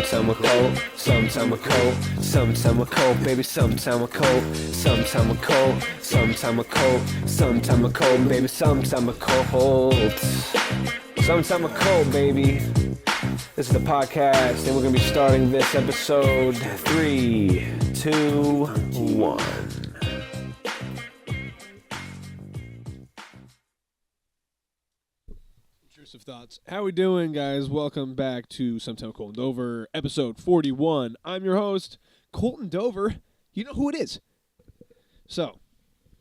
Sometime we're cold, sometime we're cold, sometime we're cold, baby, sometime we're cold, sometime we're cold, sometime we're cold, sometime we're cold, baby, sometime we're cold. Sometime we're cold, baby. This is the podcast, and we're gonna be starting this episode 3, 2, 1. Intrusive thoughts. How we doing, guys? Welcome back to Sometime Colton Dover, episode 41. I'm your host, Colton Dover. You know who it is. So,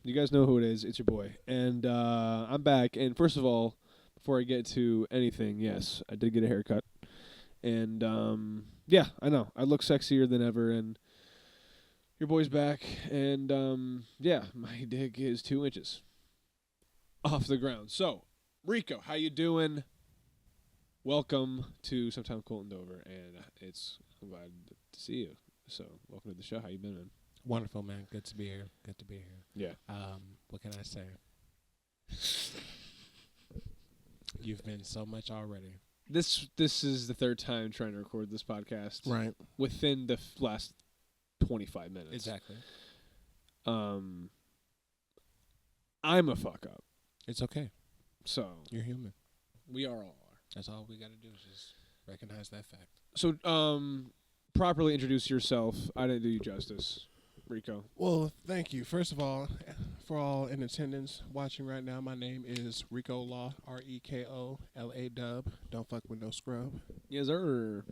you guys know who it is. It's your boy. And I'm back. And first of all, before I get to anything, yes, I did get a haircut. And, yeah, I know. I look sexier than ever. And your boy's back. And, yeah, my dick is 2 inches off the ground. So, Reko, how you doing? Welcome to Sometime Colton Dover, and I'm glad to see you. So, welcome to the show. How you been, man? Wonderful, man. Good to be here. Good to be here. Yeah. What can I say? You've been so much already. This is the third time trying to record this podcast. Right. Within the last 25 minutes. Exactly. I'm a fuck up. It's okay. So You're human. we all are. That's all we got to do is just recognize that fact. So, properly introduce yourself. I didn't do you justice, Reko. Well, thank you. First of all, for all in attendance watching right now, my name is Reko Law, Rekola Dub. Don't fuck with no scrub. Yes, sir.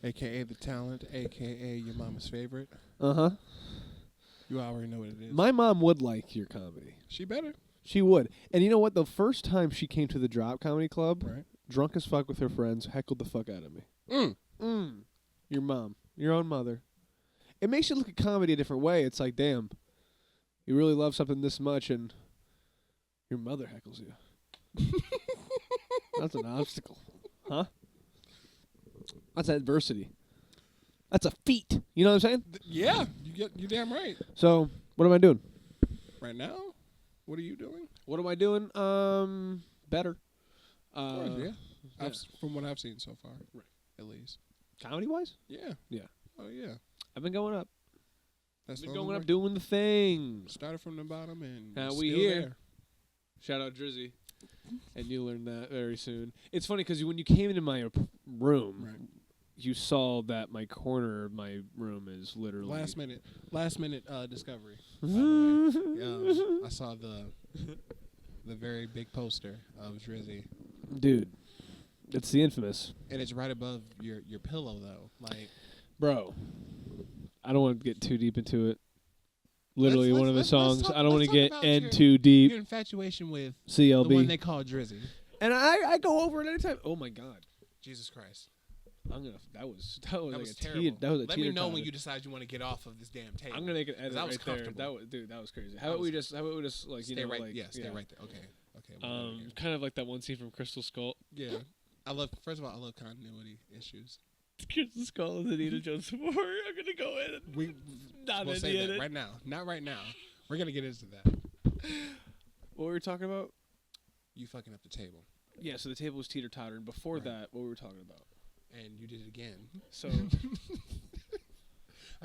AKA the talent, AKA your mama's favorite. Uh-huh. You already know what it is. My mom would like your comedy. She better. She would. And you know what? The first time she came to the Drop Comedy Club, Right. drunk as fuck with her friends, heckled the fuck out of me. Your mom. Your own mother. It makes you look at comedy a different way. It's like, damn, you really love something this much and your mother heckles you. That's an obstacle. Huh? That's adversity. That's a feat. You know what I'm saying? Yeah. You damn right. So, what am I doing? Right now? What are you doing? What am I doing? Better. Of course, yeah. yeah. From what I've seen so far, Right. at least. Comedy-wise? Yeah. Yeah. Oh, yeah. I've been going up. That's Been the only going up, way. doing the thing. Started from the bottom and Now it's we still here. there. Shout out Drizzy. And you learn that very soon. It's funny because when you came into my room, Right. you saw that my corner of my room is literally Last minute discovery. By the way. I saw the very big poster of Drizzy, Dude, it's the infamous. and it's right above your pillow though. Like Bro, I don't want to get too deep into it. Literally Let's- one of the let's songs. talk- I don't want let's to talk get about in your- too deep. your infatuation with the CLB. one they call Drizzy. And I go over it anytime. Oh my god. Jesus Christ, I'm gonna. That was that like was a terrible. that was a Let me know teeter-totter. when you decide you want to get off of this damn table. I'm gonna make an edit that was right there. comfortable. Dude, that was crazy. That How about was- we just like stay you know right, like stay right there. Okay. we're over here. kind of like that one scene from Crystal Skull. Yeah. First of all, I love continuity issues. Crystal Skull is Anita Jones before. I'm gonna go in. We'll Not say Indiana. that right now. Not right now. We're gonna get into that. What were we talking about? You fucking up the table, Yeah, so the table was teeter tottering. Before Right. that, what were we talking about? and you did it again. So I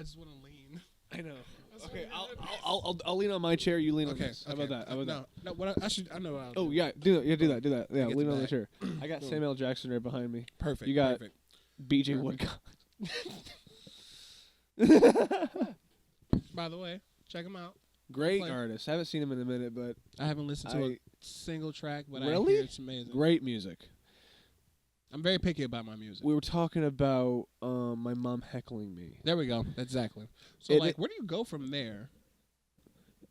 just want to lean. I know. That's Okay, what I'll lean on my chair. You lean on Okay. this. How about that? How about that? No. What I should. I know. What I'll Oh do. yeah, do that. Yeah, do that. Do that. Yeah, Get lean the on the back. chair. I got Boom. Samuel Jackson right behind me. Perfect. You got- Perfect. BJ Perfect. Woodcock. By the way, check him out. Great Play. artist. Haven't seen him in a minute, but I haven't listened to I- a single track, but Really? I hear it's amazing. great music. I'm very picky about my music. We were talking about my mom heckling me. There we go. Exactly. So, It- like, where do you go from there?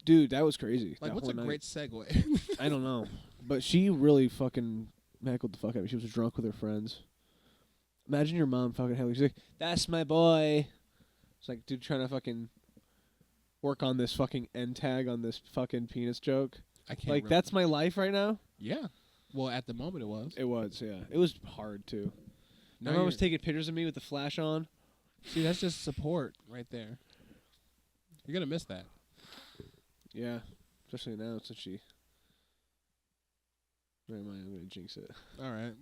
Dude, that was crazy. Like, that what's a whole night. great segue? I don't know. But she really fucking heckled the fuck out of me. She was drunk with her friends. Imagine your mom fucking heckling. She's like, that's my boy. It's like, dude, trying to fucking work on this fucking end tag on this fucking penis joke. I can't. Like, that's my life right now? Yeah. Well, at the moment it was. It was, yeah. It was hard, too. Now My mom was you're- taking pictures of me with the flash on. See, that's just support right there. You're gonna miss that. Yeah. Especially now since she Never mind, I'm gonna jinx it. All right.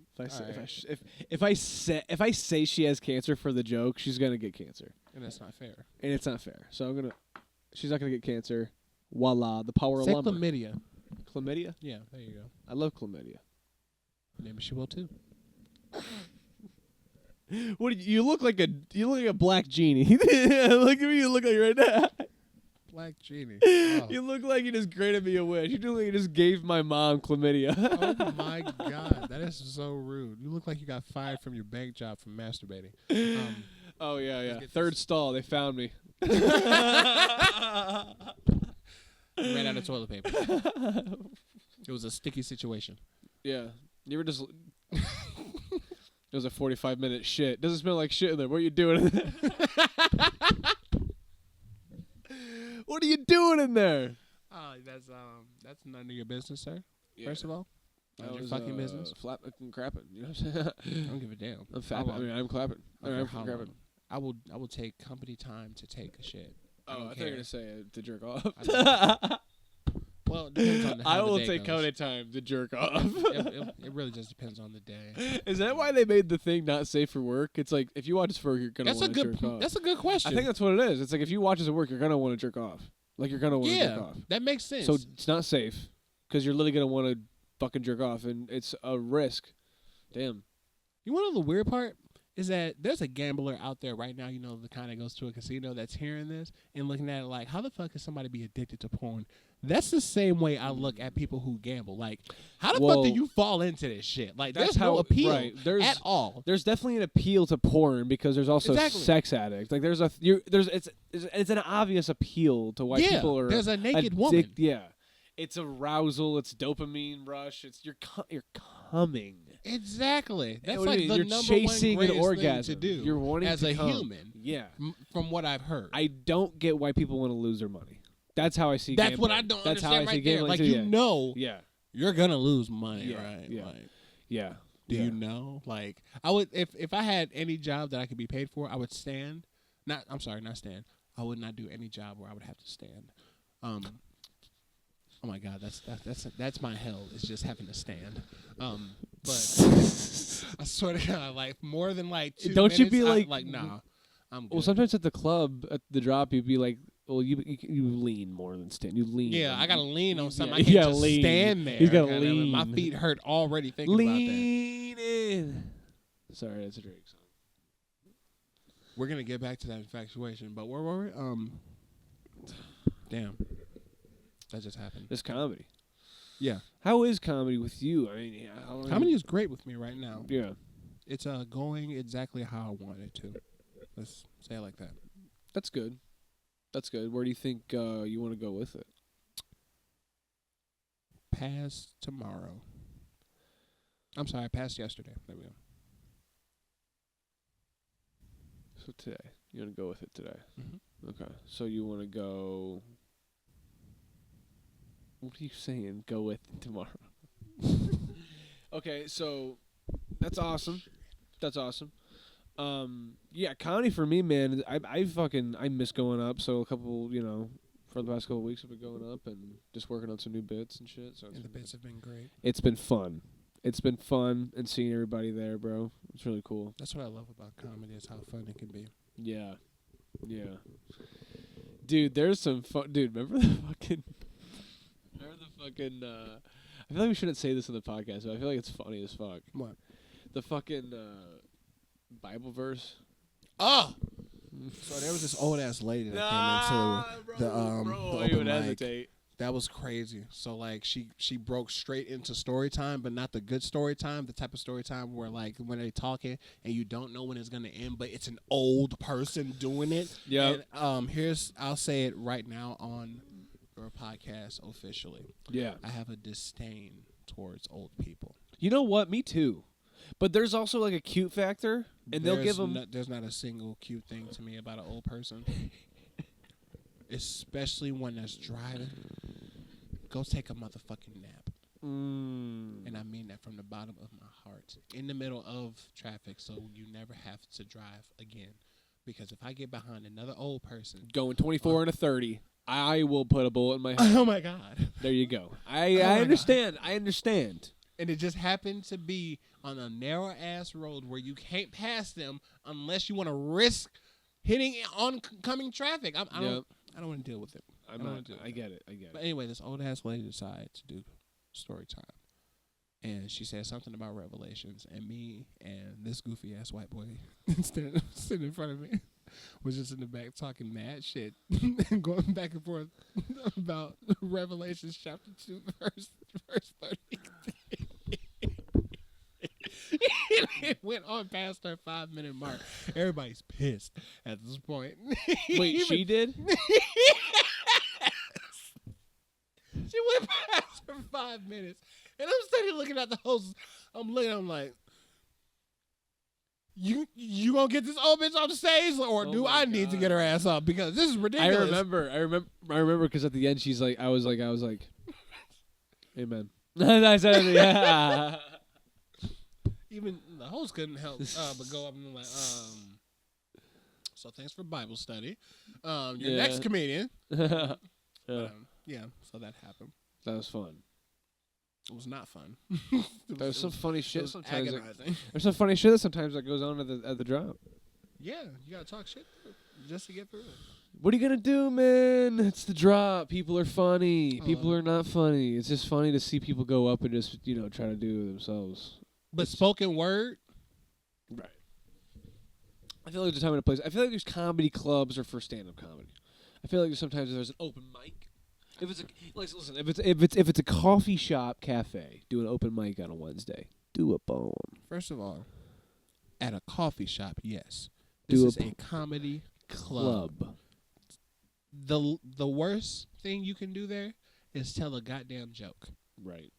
If I say she has cancer for the joke, she's gonna get cancer, And that's not fair. and it's not fair. So she's not gonna get cancer. Voila, the power of Say lumber. chlamydia. Chlamydia? Yeah, there you go. I love chlamydia. Maybe she will too. What do you look like a black genie. Look at me, you look like right now. Black genie. Oh. You look like you just granted me a wish. You look like you just gave my mom chlamydia. Oh my God, that is so rude. You look like you got fired from your bank job for masturbating. Oh yeah. get Third stall, they found me. You ran out of toilet paper. It was a sticky situation. Yeah. You were just it was a 45-minute shit. Doesn't smell like shit in there. What are you doing in there? What are you doing in there? That's none of your business, sir. Yeah. First of all, That your was, fucking business. Flapping and crapping. You know what I'm saying? I don't give a damn. I'm fapping. I'm clapping. I'm How crapping. long? I will take company time to take a shit. Oh, I thought you were gonna say to jerk I off. Well, it depends on how I the will day take goes. company time to jerk off. It really just depends on the day. Is that why they made the thing not safe for work? It's like if you watch this for work, you're gonna That's a want to good. jerk off. That's a good question. I think that's what it is. It's like if you watch this at work, you're gonna want to jerk off. Like you're gonna want to jerk off. that makes sense. So it's not safe because you're literally gonna want to fucking jerk off, and it's a risk. Damn. You want to know the weird part is that there's a gambler out there right now. You know, the kind that goes to a casino that's hearing this and looking at it like, how the fuck can somebody be addicted to porn? That's the same way I look at people who gamble. Like, how the fuck do you fall into this shit? Like, That's there's no how- appeal right. There's- at all. There's definitely an appeal to porn because there's also Exactly. sex addicts. Like it's an obvious appeal to why people are. There's a naked woman. Yeah, it's arousal. It's dopamine rush. It's you're coming. Exactly. That's What do like you the mean? number You're chasing one an greatest orgasm. thing to do. You're wanting as to a come. human. Yeah. From what I've heard. I don't get why people want to lose their money. That's how I see. That's gambling. what I don't That's how I understand see right there. gambling Like too, you yeah. know, Yeah. you're gonna lose money, Yeah, right? yeah. Like, Yeah. do Yeah. you know? Like, I would if I had any job that I could be paid for, I would stand. Not stand. I would not do any job where I would have to stand. Oh my God, that's my hell. It's just having to stand. But I swear to God, like more than like 2 Don't you minutes, be like- nah, I'm good. Well, sometimes at the club, at the drop, you'd be like, well, you lean more than stand. You lean. Yeah, I gotta lean on something. Yeah, I can't yeah, just lean. stand there. He's gotta Goddamn it. My lean. feet hurt already thinking about that. Lean in. Sorry, that's a Drake song. We're gonna get back to that infatuation, but where were we? Damn, that just happened. This comedy. Yeah, How is comedy with you? I mean, how long comedy is great with me right now. Yeah. It's going exactly how I want it to. Let's say it like that. That's good. That's good. Where do you think you want to go with it? Past tomorrow. I'm sorry, past yesterday. There we go. So today. You want to go with it today. Mm-hmm. Okay. So you want to go... What are you saying? Go with it tomorrow. Okay, so that's awesome. That's awesome. Yeah, comedy for me, man. I miss going up. So a couple, for the past couple weeks, I've been going up and just working on some new bits and shit. So And the bits have been great. it's been fun. It's been fun and seeing everybody there, bro. It's really cool. That's what I love about comedy is how fun it can be. Yeah, yeah. Dude, there's some fun. Dude, remember the fucking. I feel like we shouldn't say this in the podcast, but I feel like it's funny as fuck. What? The fucking Bible verse. Oh! So there was this old ass lady that came into the open mic. hesitate. That was crazy. So like she broke straight into story time, but not the good story time, the type of story time where like when they talking and you don't know when it's gonna end, but it's an old person doing it. Yeah. And I'll say it right now on your podcast officially. Yeah. I have a disdain towards old people. You know what? Me too. But there's also like a cute factor, and they'll give them. There's not a single cute thing to me about an old person, especially one that's driving. Go take a motherfucking nap, and I mean that from the bottom of my heart. In the middle of traffic, so you never have to drive again. Because if I get behind another old person Going 24 and a 30, I will put a bullet in my head. oh my God. There you go. Oh my I understand. I understand. And it just happened to be on a narrow ass road where you can't pass them unless you want to risk hitting oncoming traffic. I don't want to deal with it. I get it. But anyway, this old ass lady decided to do story time. And she said something about Revelations, and me and this goofy ass white boy sitting in front of me was just in the back talking mad shit and going back and forth about Revelations chapter 2 verse 30. It went on past her 5-minute mark. Everybody's pissed at this point. Wait, she did? She went past her 5 minutes. And I'm standing looking at the host. I'm like, you gonna get this old bitch off the stage, or do I need to get her ass up, because this is ridiculous. I remember because at the end she's like, I was like, amen. Yeah. Even the host couldn't help but go up and be like, so thanks for Bible study. Your next comedian. Yeah. So that happened. That was fun. It was not fun. There's some funny shit sometimes. Agonizing. There's some funny shit that sometimes that goes on at the drop. Yeah, you gotta talk shit just to get through it. What are you gonna do, man? It's the drop. People are funny. People are not funny. It's just funny to see people go up and just try to do it themselves. But spoken word, right? I feel like there's a time and a place. I feel like there's comedy clubs are for stand-up comedy. I feel like sometimes there's an open mic. If it's if it's a coffee shop cafe, do an open mic on a Wednesday. Do a poem. First of all, at a coffee shop, yes. Do This is a comedy club. The worst thing you can do there is tell a goddamn joke. Right.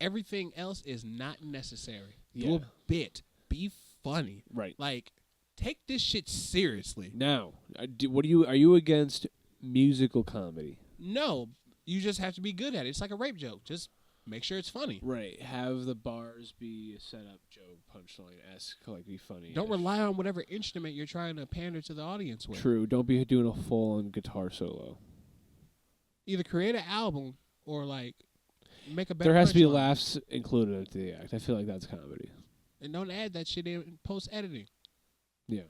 Everything else is not necessary. Yeah. Do a bit. Be funny. Right. Like, take this shit seriously. Now, are you against musical comedy? No, you just have to be good at it. It's like a rape joke. Just make sure it's funny. Right. Have the bars be a setup joke, punchline-esque, like be funny. Don't rely on whatever instrument you're trying to pander to the audience with. True. Don't be doing a full-on guitar solo. Either create an album or, like, make a better There has to be punchline. laughs included at the act. I feel like that's comedy. And don't add that shit in post-editing. Yeah.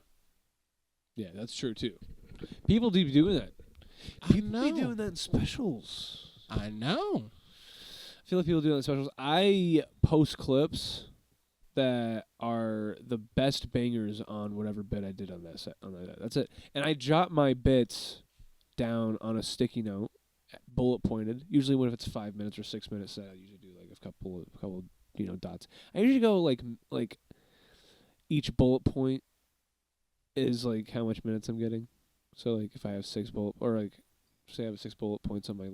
Yeah, that's true, too. People do be doing that. People be doing that in specials. I know. I feel like people do that in specials. I post clips that are the best bangers on whatever bit I did on that set. That's it. And I jot my bits down on a sticky note, bullet pointed. Usually, if it's 5 minutes or 6 minutes set, I usually do like a couple dots. I usually go like each bullet point is like how much minutes I'm getting. So like if I have say I have 6 bullet points on my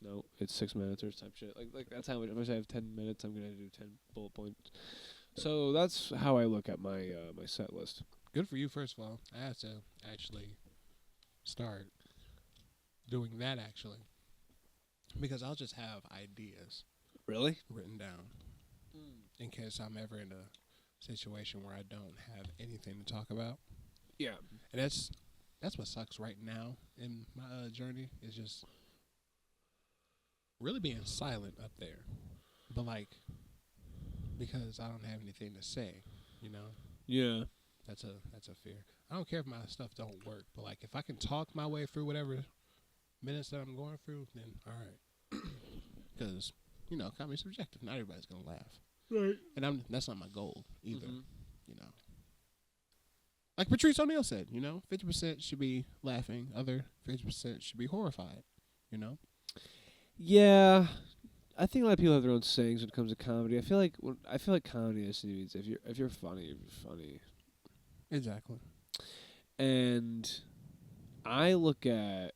note, it's 6 minutes or type shit. Like that's how much. If I have 10 minutes, I'm gonna do 10 bullet points. So that's how I look at my my set list. Good for you, first of all. I have to actually start doing that, actually. Because I'll just have ideas Really? written down in case I'm ever in a situation where I don't have anything to talk about. Yeah. And that's what sucks right now in my journey, is just really being silent up there. But, like, because I don't have anything to say, Yeah. That's a fear. I don't care if my stuff don't work, but, like, if I can talk my way through whatever minutes that I'm going through, then all right. Because, comedy's subjective. Not everybody's going to laugh. Right. And that's not my goal either, Like Patrice O'Neal said, 50% should be laughing, other 50% should be horrified, Yeah. I think a lot of people have their own sayings when it comes to comedy. I feel like comedy just means if you're funny, you're funny. Exactly. And I look at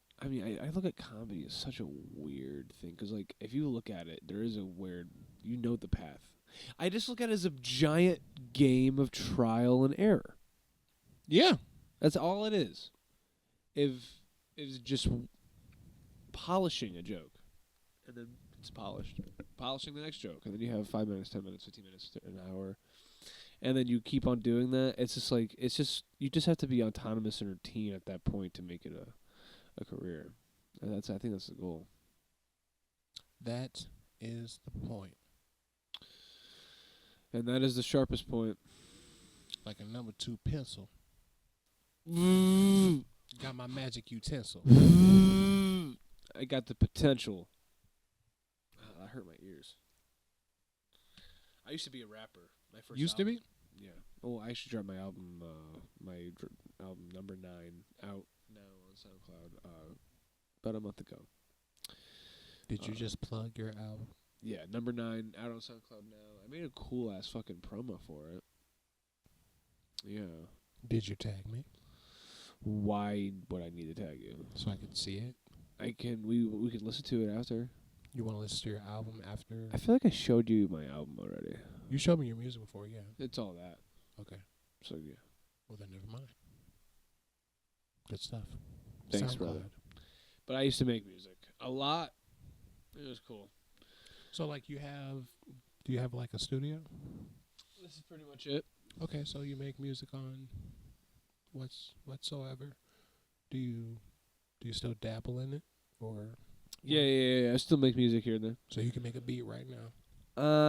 comedy as such a weird thing, because like if you look at it, there is a weird, the path. I just look at it as a giant game of trial and error. Yeah. That's all it is. If it's just polishing a joke, and then it's polishing the next joke, and then you have 5 minutes, 10 minutes, 15 minutes, an hour, and then you keep on doing that. It's just you just have to be autonomous and routine at that point to make it a career. And I think that's the goal. That is the point. And that is the sharpest point. Like a number 2 pencil. Got my magic utensil. I got the potential. That hurt my ears. I used to be a rapper. My first Used to album. be? Yeah. Oh, I actually dropped my album, album number 9 out now on SoundCloud about a month ago. Did you just plug your album? Yeah, number 9 out on SoundCloud now. I made a cool ass fucking promo for it. Yeah. Did you tag me? Why would I need to tag you? So I could see it? I can. We can listen to it after. You want to listen to your album after? I feel like I showed you my album already. You showed me your music before, yeah. It's all that. Okay. So yeah. Well, then never mind. Good stuff. Thanks, SoundCloud. brother. But I used to make music a lot. It was cool. So, like, do you have, like, a studio? This is pretty much it. Okay, so you make music on whatsoever. Do you still dabble in it? Or Yeah. I still make music here and there. so you can make a beat right now?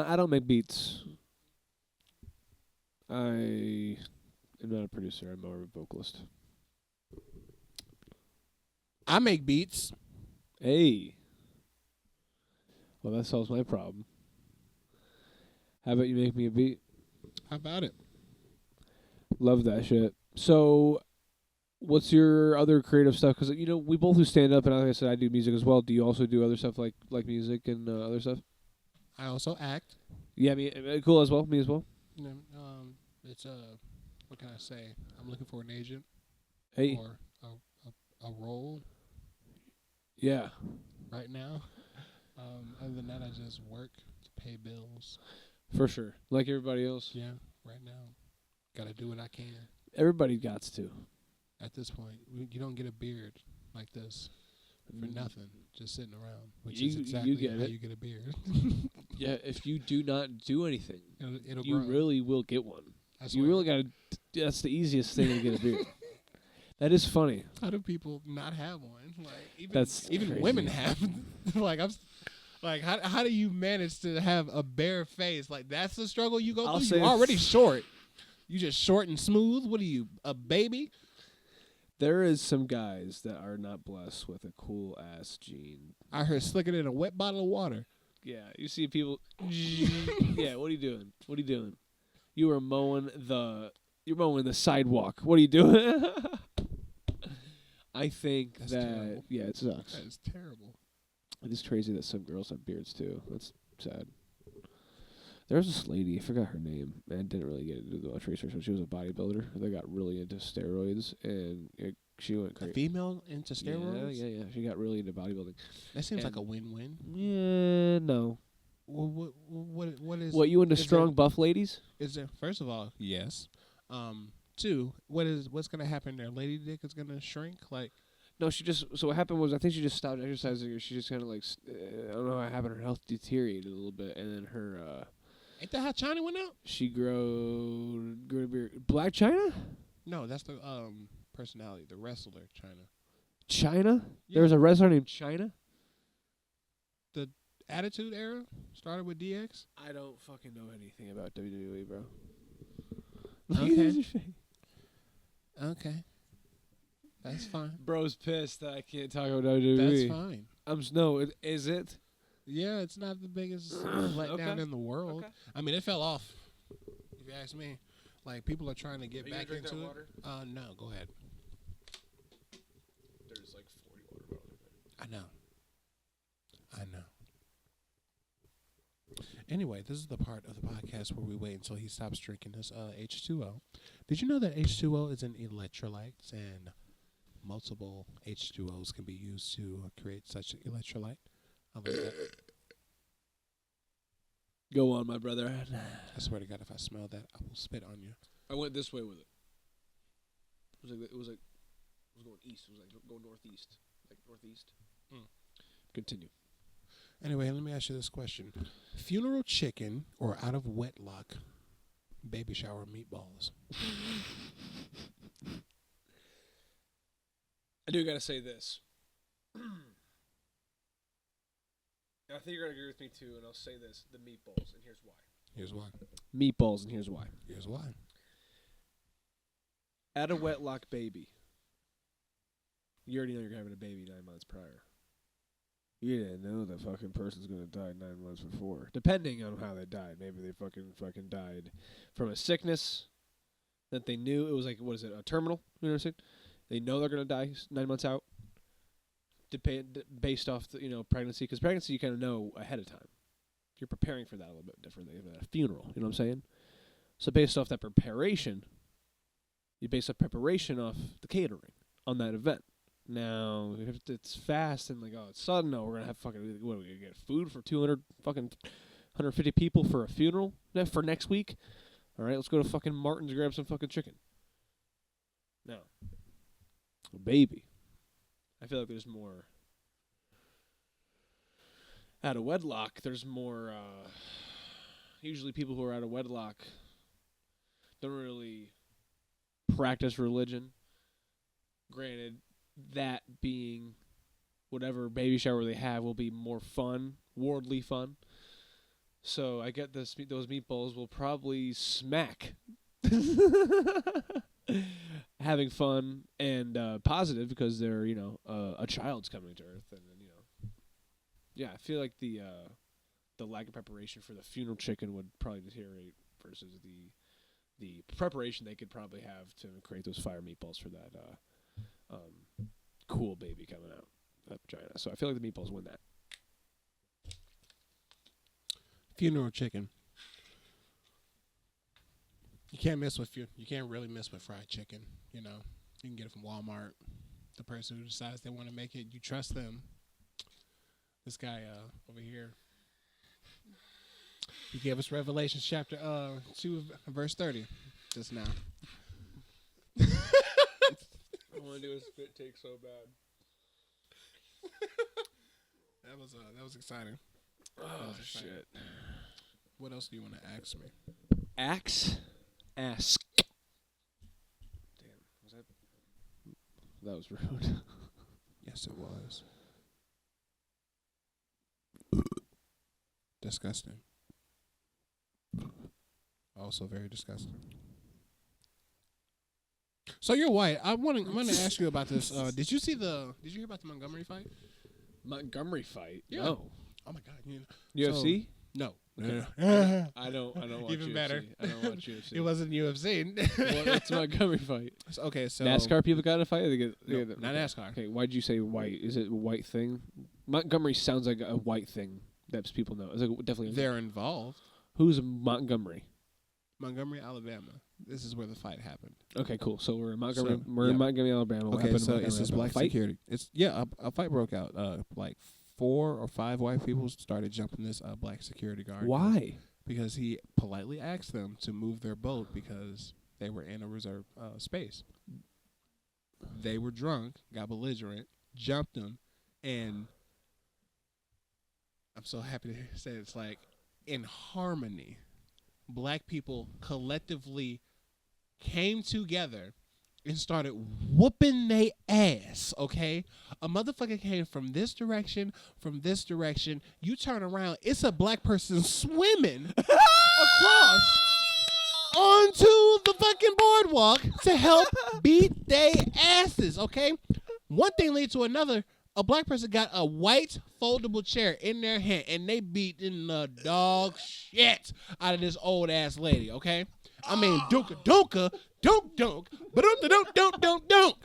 I don't make beats. I am not a producer. I'm more of a vocalist. I make beats. Hey. Well, that solves my problem. How about you make me a beat? How about it? Love that shit. So, what's your other creative stuff? Because, we both do stand-up, and like I said, I do music as well. Do you also do other stuff like music and other stuff? I also act. Yeah, cool as well. Me as well. You know, it's what can I say? I'm looking for an agent Hey. or a role Yeah. right now. Other than that, I just work to pay bills. For sure. Like everybody else. Yeah, right now, gotta do what I can. Everybody gots to. At this point, you don't get a beard like this for nothing, just sitting around. Which is exactly get how it. you get a beard. Yeah, if you do not do anything, It'll you grow. really will get one. I You swear. really gotta. That's the easiest thing to get a beard. That is funny. How do people not have one? Like That's even crazy. women have. How do you manage to have a bare face? Like that's the struggle you go I'll through. say You're already short. You just short and smooth. What are you, a baby? There is some guys that are not blessed with a cool ass gene. I heard slicker than a wet bottle of water. Yeah, you see people. Yeah, what are you doing? What are you doing? You're mowing the sidewalk. What are you doing? I think That's that terrible. yeah, it sucks. That is terrible. It is crazy that some girls have beards too. That's sad. There was this lady, I forgot her name, and I didn't really get into much research, but she was a bodybuilder that got really into steroids, and she went A crazy. female into steroids? Yeah. She got really into bodybuilding. That seems like And- a win-win. Yeah, no. Well, what is? What, you into is strong, there- buff ladies? Is there? First of all, yes. 2, what's gonna happen there? Lady dick is gonna shrink. Like No, so what happened was, I think she just stopped exercising, or she just kind of like, I don't know what happened, her health deteriorated a little bit, and then her, ain't that how China went out? she grew a beard. Black China? No, that's the personality, the wrestler China. China? Yeah. There was a wrestler named China? The Attitude Era started with DX. I don't fucking know anything about WWE, bro. Okay. Okay, that's fine. Bro's pissed that I can't talk about WWE. That's fine. No, is it? Yeah, it's not the biggest letdown Okay. in the world. Okay. I mean, it fell off. If you ask me, like people are trying to get back into it. No, go ahead. There's like 40 water bottles. I know. Anyway, this is the part of the podcast where we wait until he stops drinking his H2O. Did you know that H2O is an electrolyte and multiple H2Os can be used to create such an electrolyte? I love that. Go on, my brother. I swear to God, if I smell that, I will spit on you. I went this way with it. It was going east. It was like going northeast. Like northeast. Continue. Anyway, let me ask you this question. Funeral chicken or out of wedlock baby shower meatballs? I do gotta say this. I think you're gonna agree with me too, and I'll say this: the meatballs, and here's why. Here's why. Meatballs, and here's why. Here's why. At a wedlock baby, you already know you're having a baby 9 months prior. You didn't know the fucking person's gonna die 9 months before. Depending on how they died. Maybe they fucking died from a sickness that they knew. It was like, what is it, a terminal? You know what I'm saying? They know they're gonna die 9 months out. Based off the, pregnancy. Because pregnancy you kind of know ahead of time. You're preparing for that a little bit differently than a funeral. You know what I'm saying? So based off that preparation, you base up preparation off the catering on that event. Now, if it's fast and it's sudden, no, we're going to have fucking, what, are we going to get food for 150 people for a funeral for next week? All right, let's go to fucking Martin's and grab some fucking chicken. Now, a baby. I feel like there's more, out of wedlock, there's more, usually people who are out of wedlock don't really practice religion. Granted, that being whatever baby shower they have will be more fun, worldly fun. So I get those meatballs will probably smack having fun and positive because they're a child's coming to Earth, and then yeah, I feel like the lack of preparation for the funeral chicken would probably deteriorate versus the preparation they could probably have to create those fire meatballs for that cool baby coming out of that vagina. So I feel like the meatballs win that. Funeral chicken. You can't really miss with fried chicken. You can get it from Walmart. The person who decides they want to make it, you trust them. This guy over here, he gave us Revelation chapter 2 verse 30 just now. I want to do a spit take so bad. That was exciting. Oh shit! What else do you want to ask me? Ask. Damn, that was rude. Yes, it was. Disgusting. Also very disgusting. So you're white. I want to ask you about this. Did you hear about the Montgomery fight? Montgomery fight? Yeah. No. Oh my God. UFC? No. I don't watch Even UFC. better. I don't watch UFC. It wasn't UFC. What's Montgomery fight? Okay, so NASCAR people got in a fight? No, not NASCAR. Okay, why'd you say white? Is it a white thing? Montgomery sounds like a white thing that people know. It's like definitely. They're involved. Who's Montgomery? Montgomery, Alabama. This is where the fight happened. Okay, cool. So we're in Montgomery. So, we're in Montgomery, Alabama. What Okay, happened in so Montgomery, it's this Alabama? black Fight? security. A fight broke out. Like 4 or 5 white people started jumping this black security guard. Why? Because he politely asked them to move their boat because they were in a reserved space. They were drunk, got belligerent, jumped him, and I'm so happy to say it's like in harmony. Black people collectively came together and started whooping they ass, okay? A motherfucker came from this direction. You turn around, it's a black person swimming across onto the fucking boardwalk to help beat they asses, okay? One thing leads to another. A black person got a white foldable chair in their hand, and they beat in the dog shit out of this old ass lady, okay? I mean, dunk, but dunk.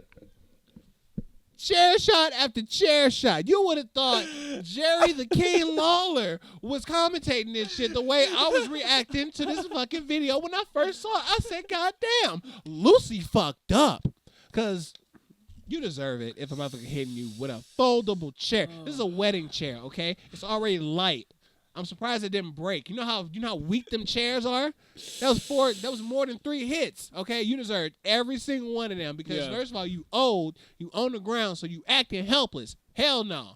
Chair shot after chair shot. You would have thought Jerry the King Lawler was commentating this shit the way I was reacting to this fucking video when I first saw it. I said, God damn, Lucy fucked up. Because you deserve it if a motherfucker hitting you with a foldable chair. This is a wedding chair, okay? It's already light. I'm surprised it didn't break. You know how weak them chairs are? That was more than 3 hits, okay? You deserved every single one of them because first of all, you own the ground, so you acting helpless. Hell no.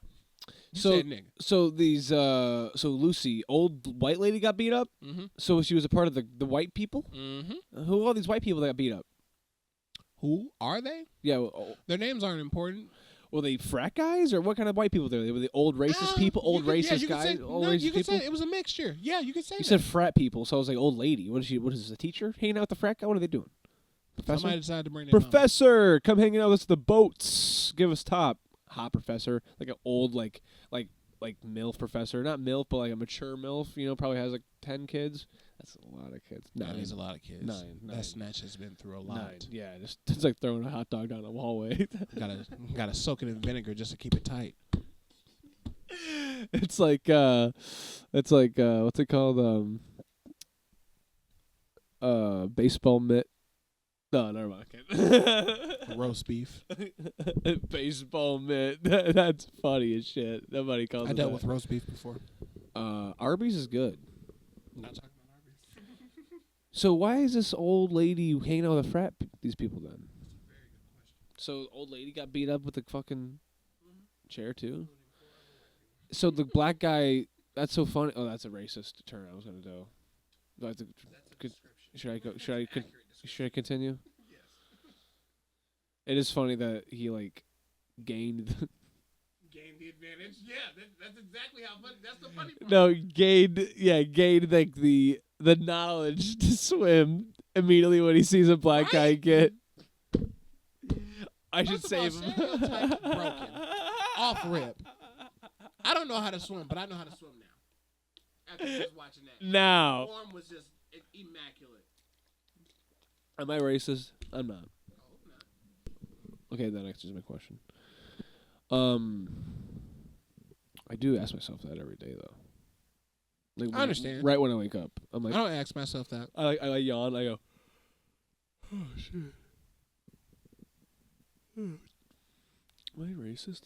So Lucy, old white lady got beat up? Mm-hmm. So she was a part of the white people? Mm-hmm. Who are all these white people that got beat up? Who are they? Yeah. Their names aren't important. Were they frat guys or what kind of white people were they? Were they old racist people? Old racist guys? Old racist you could people? say it was a mixture. Yeah, you could say You that. said frat people, so I was like, old lady. What is this, a teacher hanging out with the frat guy? What are they doing? Professor? Somebody decided to bring their Professor, come hanging out with us at the boats. Give us top. Hot professor. Like an old, like MILF professor. Not MILF, but like a mature MILF. You know, probably has like 10 kids. That's a lot of kids. That is a lot of kids. Nine. That snatch has been through a lot. 9. Yeah, it's like throwing a hot dog down the hallway. gotta soak it in vinegar just to keep it tight. It's like what's it called? Baseball mitt. No, never mind. Roast beef. Baseball mitt. That's funny as shit. Nobody calls it I dealt that. with roast beef before. Arby's is good. I'm not talking about Arby's. So why is this old lady hanging out with these people then? So old lady got beat up with the fucking chair too? So the black guy, that's so funny. Oh, that's a racist turn I was going to do. Do I have to, should I go? Should I continue? Yes. It is funny that he like gained the advantage. Yeah, that's exactly how funny. That's the funny part. No, gained like the knowledge to swim immediately when he sees a black guy get. I should save him. Stereotype broken. Off rip. I don't know how to swim, but I know how to swim now. After just watching that. Now. Form was just immaculate. Am I racist? I'm not. Okay, that answers my question. I do ask myself that every day, though. Like, I understand. Right when I wake up, I'm like, I don't ask myself that. I yawn. I go, oh shit. Am I racist?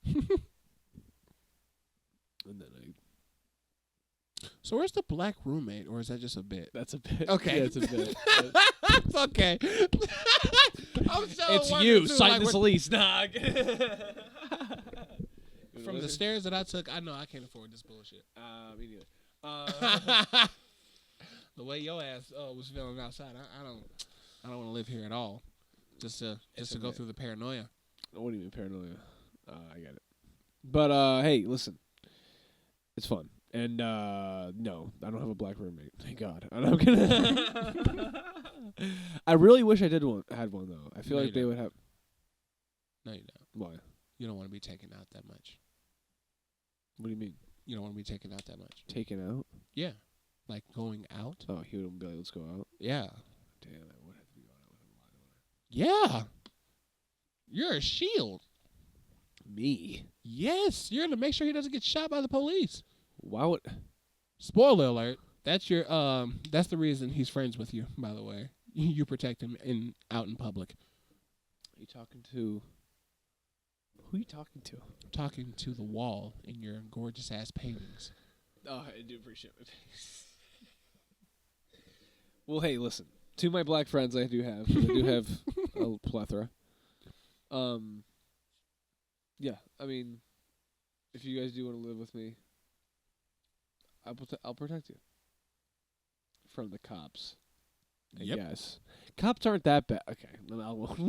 And then So where's the black roommate, or is that just a bit? that's a bit. Okay. Yeah, it's a bit. It's okay. It's you. Sign this lease, Nog. From the stairs that I took, I know I can't afford this bullshit. Me neither. The way your ass was feeling outside, I don't want to live here at all. Just to go through the paranoia. What do you mean paranoia? I get it. But hey, listen, it's fun. And no, I don't have a black roommate. Thank God. And I'm gonna. I really wish I had one though. I feel No, like they would have. No, you don't. Why? You don't want to be taken out that much. What do you mean? You don't want to be taken out that much. Taken out? Yeah. Like going out? Oh, he wouldn't be like, let's go out. Yeah. Damn, I would have to be going out with him. Yeah. You're a shield. Me? Yes. You're to make sure he doesn't get shot by the police. Why would? Spoiler alert. That's your that's the reason he's friends with you, by the way. You protect him out in public. Are you talking to? Who are you talking to? Talking to the wall in your gorgeous ass paintings. Oh, I do appreciate it. Well, hey, listen. To my black friends, I do have a plethora. Yeah, I mean, if you guys do want to live with me, I'll protect you from the cops. Yep. Yes, cops aren't that bad. Okay, then I won't.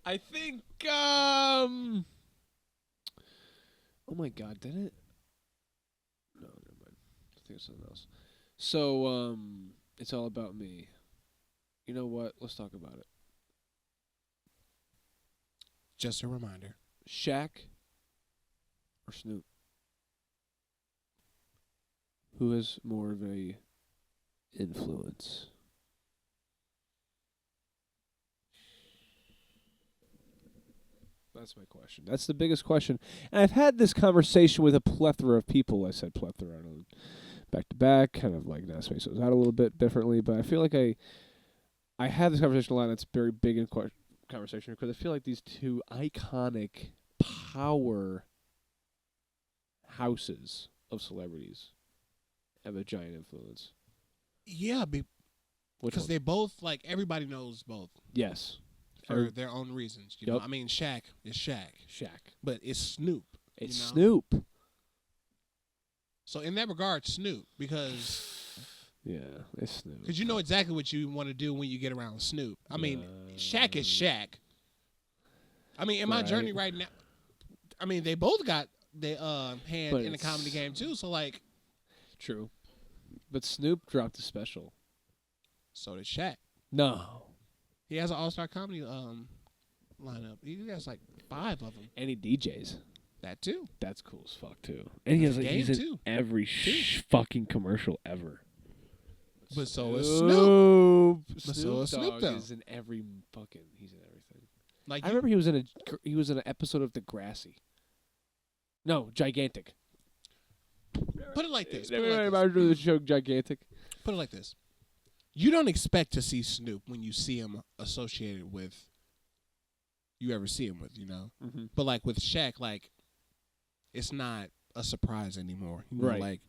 I think. Oh my God! Did it? No, never mind. I think it's something else. So it's all about me. You know what? Let's talk about it. Just a reminder. Shaq or Snoop? Who has more of a influence? That's my question. That's the biggest question. And I've had this conversation with a plethora of people. I said plethora, I don't know, back to back, kind of like that space. It was out a little bit differently, but I feel like I had this conversation a lot, and it's very big in conversation because I feel like these two iconic power houses of celebrities have a giant influence. Yeah, because they both, like, everybody knows both. Yes. For their own reasons. You know, I mean, Shaq is Shaq. But it's Snoop. It's you know? Snoop. So in that regard, Snoop, because Yeah, it's Snoop. Because you know exactly what you want to do when you get around Snoop. I mean, Shaq is Shaq. I mean, in my journey right now, I mean, they both got their hand in the comedy game too. So like, true. But Snoop dropped a special. So did Shaq. No. He has an all-star comedy lineup. He has like 5 of them. And he DJs. That too. That's cool as fuck too. And he has like he's in too. every fucking commercial ever. But so is Snoop. But so is Snoop though. Is in every fucking. He's in everything. Like I remember he was in an episode of Degrassi. No, Gigantic. Put it like this. Remember the show Gigantic? Put it like this. You don't expect to see Snoop when you see him associated with. You ever see him with, you know? Mm-hmm. But like with Shaq, like it's not a surprise anymore. You know, right. Like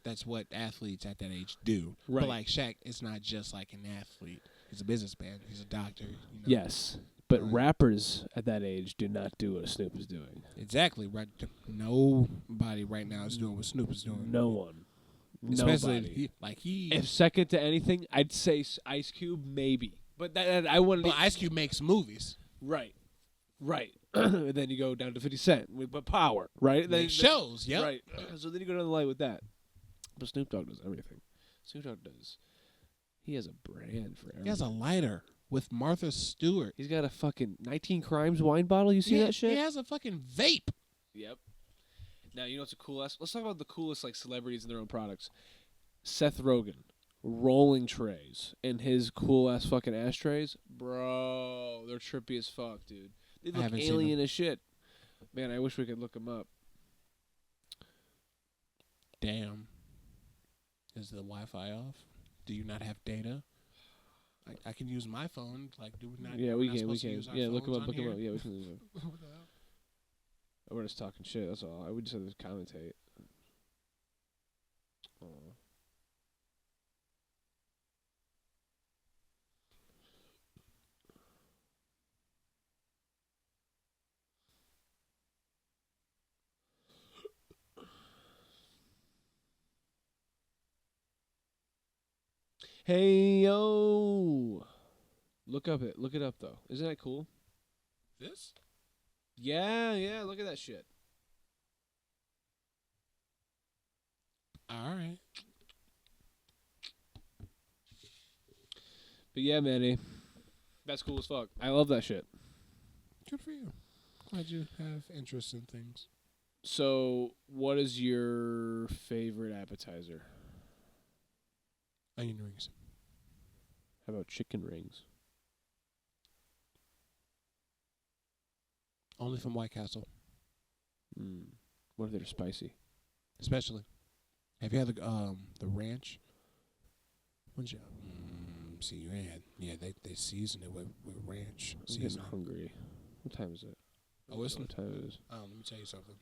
that's what athletes at that age do. Right. But like Shaq is not just like an athlete. He's a businessman. He's a doctor. You know? Yes. But rappers at that age do not do what Snoop is doing. Exactly. Right. Nobody right now is doing what Snoop is doing. No one. Especially Nobody. If second to anything, I'd say Ice Cube maybe. But that I wouldn't. But Ice Cube makes movies. Right. And then you go down to 50 Cent, but Power, right? Then shows, yeah. Right. So then you go down the line with that. But Snoop Dogg does everything. Snoop Dogg does. He has a brand for everything. He has a lighter with Martha Stewart. He's got a fucking 19 Crimes wine bottle. You see that shit? He has a fucking vape. Yep. Now, you know what's the coolest? Let's talk about the coolest like celebrities and their own products. Seth Rogen. Rolling trays and his cool ass fucking ashtrays, bro. They're trippy as fuck, dude. They look alien as shit. Man, I wish we could look them up. Damn. Is the Wi-Fi off? Do you not have data? I can use my phone. Like, do we not? Yeah, we can. Yeah, look them up. Look them up. Yeah, we can. What the hell? We're just talking shit. That's all. I would just have to commentate. Oh. Hey yo, look it up though. Isn't that cool? This? Yeah. Look at that shit. All right. But yeah, Manny, that's cool as fuck. I love that shit. Good for you. Glad you have interest in things. So, what is your favorite appetizer? Onion rings. How about chicken rings? Only from White Castle. What if they're spicy? Especially. Have you had the ranch? When'd you? See, you ain't had. Yeah, they season it with ranch. I'm getting hungry. What time is it? Oh, it's what time it is. Let me tell you something.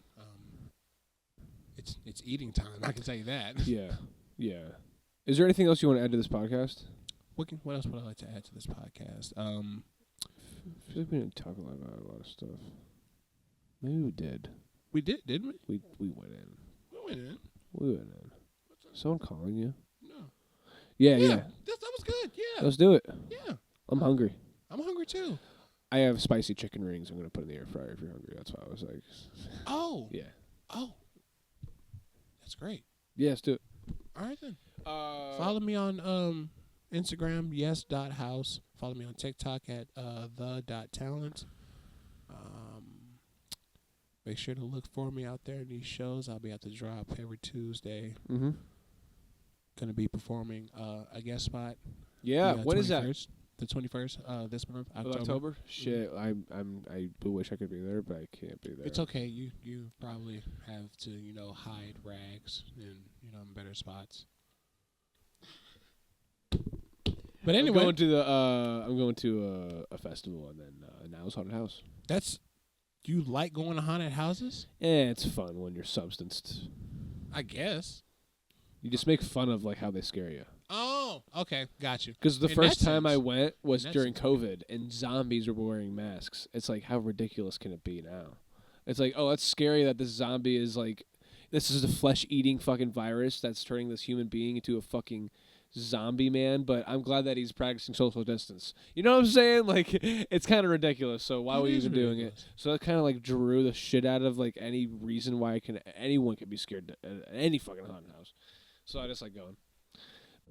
It's eating time. I can tell you that. Yeah. Is there anything else you want to add to this podcast? What else would I like to add to this podcast? I feel like we didn't talk about a lot of stuff. Maybe we did. We did, didn't we? We went in. We went in. Someone calling you? No. Yeah. That was good. Yeah. Let's do it. Yeah. I'm hungry. I'm hungry too. I have spicy chicken rings. I'm gonna put in the air fryer if you're hungry. That's why I was like. Oh. Yeah. Oh. That's great. Yeah, let's do it. All right then. Follow me on Instagram, yes.house. Follow me on TikTok at the.talent. Make sure to look for me out there in these shows. I'll be at the drop every Tuesday. Mm-hmm. Gonna be performing a guest spot. Yeah, when is that? The 21st, this month, October. Shit, I wish I could be there, but I can't be there. It's okay. You probably have to hide rags in in better spots. But anyway, I'm going to a festival and then Now's Haunted House. You like going to haunted houses? It's fun when you're substanced. I guess. You just make fun of like how they scare you. Oh, okay, got you. Because the first time I went was during COVID, and zombies were wearing masks. It's like, how ridiculous can it be now? It's like, oh, that's scary that this zombie is like, this is a flesh-eating fucking virus that's turning this human being into a fucking zombie man, but I'm glad that he's practicing social distance. You know what I'm saying? Like, it's kind of ridiculous. So why were you even doing it? So that kind of like drew the shit out of like any reason why anyone could be scared at any fucking haunted house. So I just like going.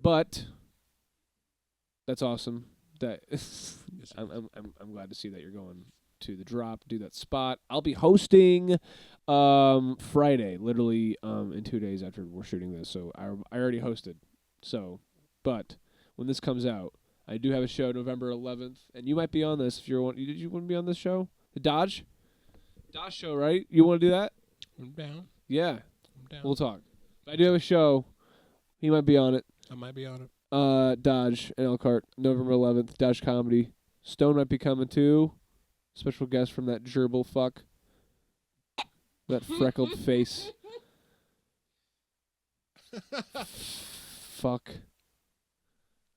But that's awesome. That I'm glad to see that you're going to the drop, do that spot. I'll be hosting Friday, literally in 2 days after we're shooting this. So I already hosted. So, but when this comes out, I do have a show November 11th, and you might be on this if you're one. Did you want to be on this show? The Dodge show, right? You want to do that? I'm down. Yeah, I'm down. we'll talk. I do have a show. He might be on it. I might be on it. Dodge and Elkhart, November 11th. Dodge Comedy. Stone might be coming too. Special guest from that gerbil fuck. That freckled face. Fuck.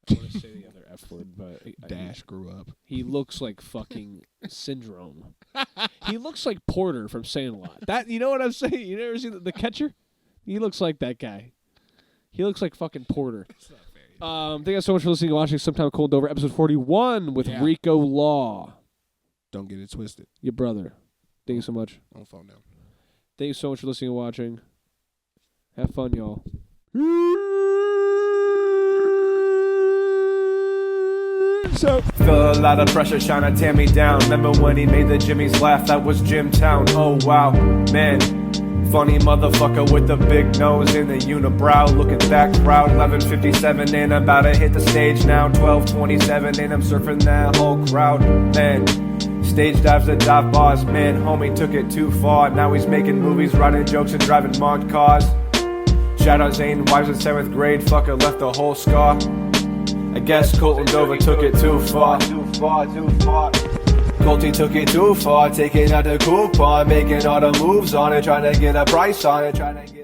I want to say the other F word, but Dash grew up. he looks like fucking Syndrome. He looks like Porter from Sandlot. That, you know what I'm saying? You never seen the catcher? He looks like that guy. He looks like fucking Porter. That's not fair. Thank you guys so much for listening and watching Sometime Cold Over, episode 41 with Reko Law. Don't get it twisted. Your brother. Thank you so much. Don't fall down. Thank you so much for listening and watching. Have fun, y'all. So feel a lot of pressure trying to tear me down. Remember when he made the Jimmys laugh? That was Jimtown. Oh wow, man. Funny motherfucker with the big nose and the unibrow. Looking back proud. 11:57 and I'm about to hit the stage now. 12:27 and I'm surfing that whole crowd. Man, stage dives to dive bars. Man, homie took it too far. Now he's making movies, writing jokes and driving marked cars. Shout out Zane, wives in 7th grade. Fucker left a whole scar. I guess Colton Dover took it too far. Colty took it too far, taking out the coupon, making all the moves on it, trying to get a price on it, trying to get